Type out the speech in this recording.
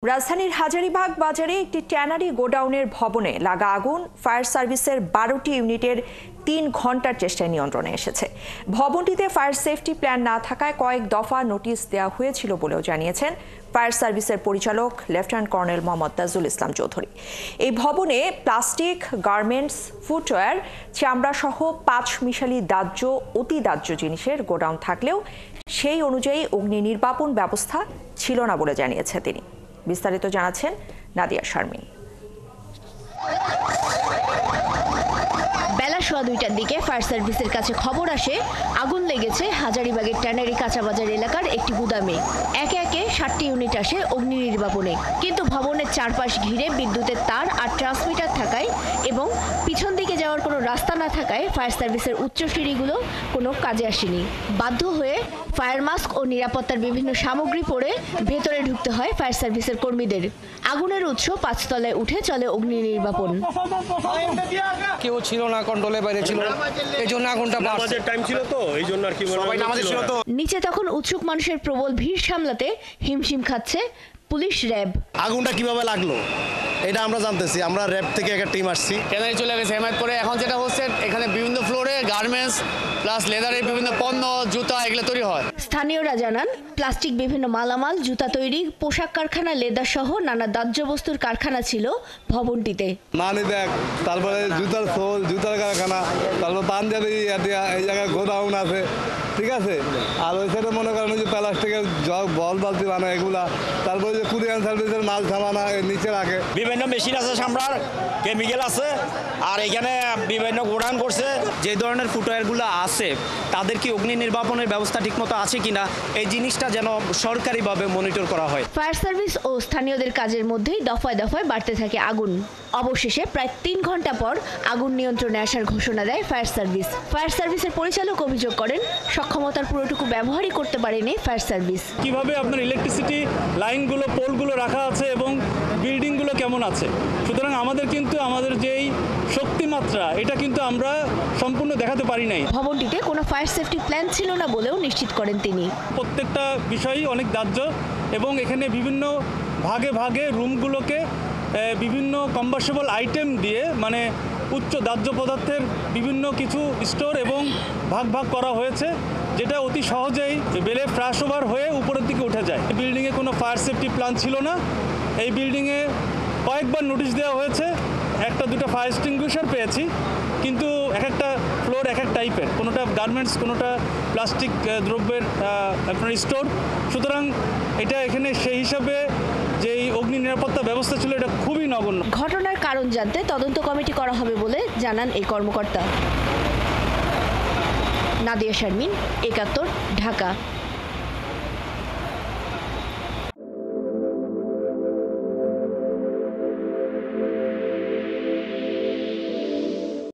রাজধানীর হাজারীবাগ বাজারে একটি ট্যানারি গোডাউনের ভবনে লাগা আগুন ফায়ার সার্ভিসের 12টি ইউনিটের 3 ঘন্টার চেষ্টায় নিয়ন্ত্রণে এসেছে। ভবনটিতে ফায়ার সেফটি প্ল্যান না থাকায় কয়েক দফা নোটিশ দেওয়া হয়েছিল বলেও জানিয়েছেন ফায়ার সার্ভিসের পরিচালক লেফটেন্যান্ট কর্নেল মোহাম্মদ তাজুল ইসলাম চৌধুরী। এই ভবনে প্লাস্টিক, গার্মেন্টস, ফুটওয়্যার, চামড়া সহ 5 মিশালি দাহ্য অতি দাহ্য জিনিসের গোডাউন থাকলেও সেই অনুযায়ী অগ্নি নির্বাপন ব্যবস্থা ছিল না বলে জানিয়েছে তিনি। বিস্তারিত জানাচ্ছেন নাদিয়া শারমিন। বেলা 2:15টার দিকে ফায়ার সার্ভিসের কাছে খবর আসে আগুন লেগেছে হাজারীবাগের ট্যানারি কাঁচাবাজার এলাকার একটি গুদামে। একে একে 7টি ইউনিট আসে অগ্নি নির্বাপনে, কিন্তু ভবনের চারপাশ ঘিরে বিদ্যুতের তার আর ট্রান্সমিটার থাকায় এবং পিছন দিকে যাওয়ার কোনো রাস্তা না থাকায় ফায়ার সার্ভিসের উচ্চ সিঁড়িগুলো কোনো কাজে আসেনি। বাধ্য হয়ে ফায়ার মাস্ক ও নিরাপত্তার বিভিন্ন সামগ্রী পরে ভেতরে ঢুকতে হয় ফায়ার সার্ভিসের কর্মীদের। আগুনের উৎস 5 তলায় উঠে চলে অগ্নি নির্বাপন। কেউ ছিল না, কন্ট্রোলে বাইরে ছিল, এই জন্য আগুনটা নামাজের টাইম ছিল তো এই জন্য আর কি সবাই নামাজে ছিল তো। নিচে তখন উৎসুক মানুষের প্রবল ভিড় সামলাতে হিমশিম খাচ্ছে পুলিশ, র্যাব। আগুনটা কিভাবে লাগলো এটা আমরা জানতেছি। আমরা র্যাব থেকে একটা টিম আসছি, ট্যানারি চলে গেছে হেমায়ত করে। এখন যেটা হচ্ছে এখানে বিভিন্ন ফ্লোরে গার্মেন্টস প্লাস লেদারের বিভিন্ন পণ্য, জুতা এগুলো তৈরি হয়। স্থানীয়রা জানান প্লাস্টিক বিভিন্ন মালামাল, জুতা তৈরি, পোশাক কারখানা, লেদার সহ নানা দাহ্য বস্তুর কারখানা ছিল ভবনটিতে। মানি ব্যাগ, তারপরে জুতার সোল, জুতার কারখানা, তারপর পাঞ্জাবি, এই জায়গায় গোডাউন আছে, ঠিক আছে। আর ওই সাইডে মনে করেন যে প্লাস্টিকের জগ, বল বালতি বানা এগুলা, তারপরে যে কুরিয়ান সার্ভিসের মাল সামানা নিচে রাখে। বিভিন্ন মেশিন আছে, সামরার কেমিক্যাল আছে, আর এখানে বিভিন্ন গোডাউন করছে। যে ধরনের ফুটওয়্যারগুলো আছে তাদের কি অগ্নি নির্বাপনের ব্যবস্থা ঠিকমতো আছে কিনা এই জিনিসটা যেন সরকারিভাবে মনিটর করা হয়। ফায়ার সার্ভিস ও স্থানীয়দের কাজের মধ্যেই দফায় দফায় বাড়তে থাকে আগুন। অবশেষে প্রায় 3 ঘন্টা পর আগুন নিয়ন্ত্রণে আসার ঘোষণা দেয় ফায়ার সার্ভিস। ফায়ার সার্ভিসের পরিচালক অভিযোগ করেন সক্ষমতার পুরোটুকু ব্যবহারই করতে পারেনি ফায়ার সার্ভিস। কিভাবে আপনার ইলেকট্রিসিটি লাইনগুলো, পোলগুলো রাখা আছে এবং বিল্ডিংগুলো কেমন আছে, সুতরাং আমাদের কিন্তু আমাদের যেই শক্তিমাত্রা এটা কিন্তু আমরা সম্পূর্ণ দেখাতে পারি নাই। ভবনটিতে কোনো ফায়ার সেফটি প্ল্যান ছিল না বলেও নিশ্চিত করেন তিনি। প্রত্যেকটা বিষয়ই অনেক দাহ্য এবং এখানে বিভিন্ন ভাগে ভাগে রুমগুলোকে বিভিন্ন কম্বাসেবল আইটেম দিয়ে, মানে উচ্চ দাহ্য পদার্থের বিভিন্ন কিছু স্টোর এবং ভাগ ভাগ করা হয়েছে, যেটা অতি সহজেই বেলে ফ্ল্যাশ ওভার হয়ে উপরের দিকে উঠে যায়। এই বিল্ডিংয়ে কোনো ফায়ার সেফটি প্ল্যান ছিল না। এই বিল্ডিংয়ে কয়েকবার নোটিশ দেওয়া হয়েছে, 1-2টা ফায়ার এক্সটিংগুইশার পেয়েছি, কিন্তু এক একটা ফ্লোর এক এক টাইপের, কোনোটা গার্মেন্টস, কোনোটা প্লাস্টিক দ্রব্যের আপনার স্টোর। সুতরাং এটা এখানে সেই হিসাবে যে অগ্নি নিরাপত্তা ব্যবস্থা ছিল এটা খুবই নগণ্য। ঘটনার কারণ জানতে তদন্ত কমিটি করা হবে বলে জানান এই কর্মকর্তা। নাদিয়া শারমিন, 71, ঢাকা।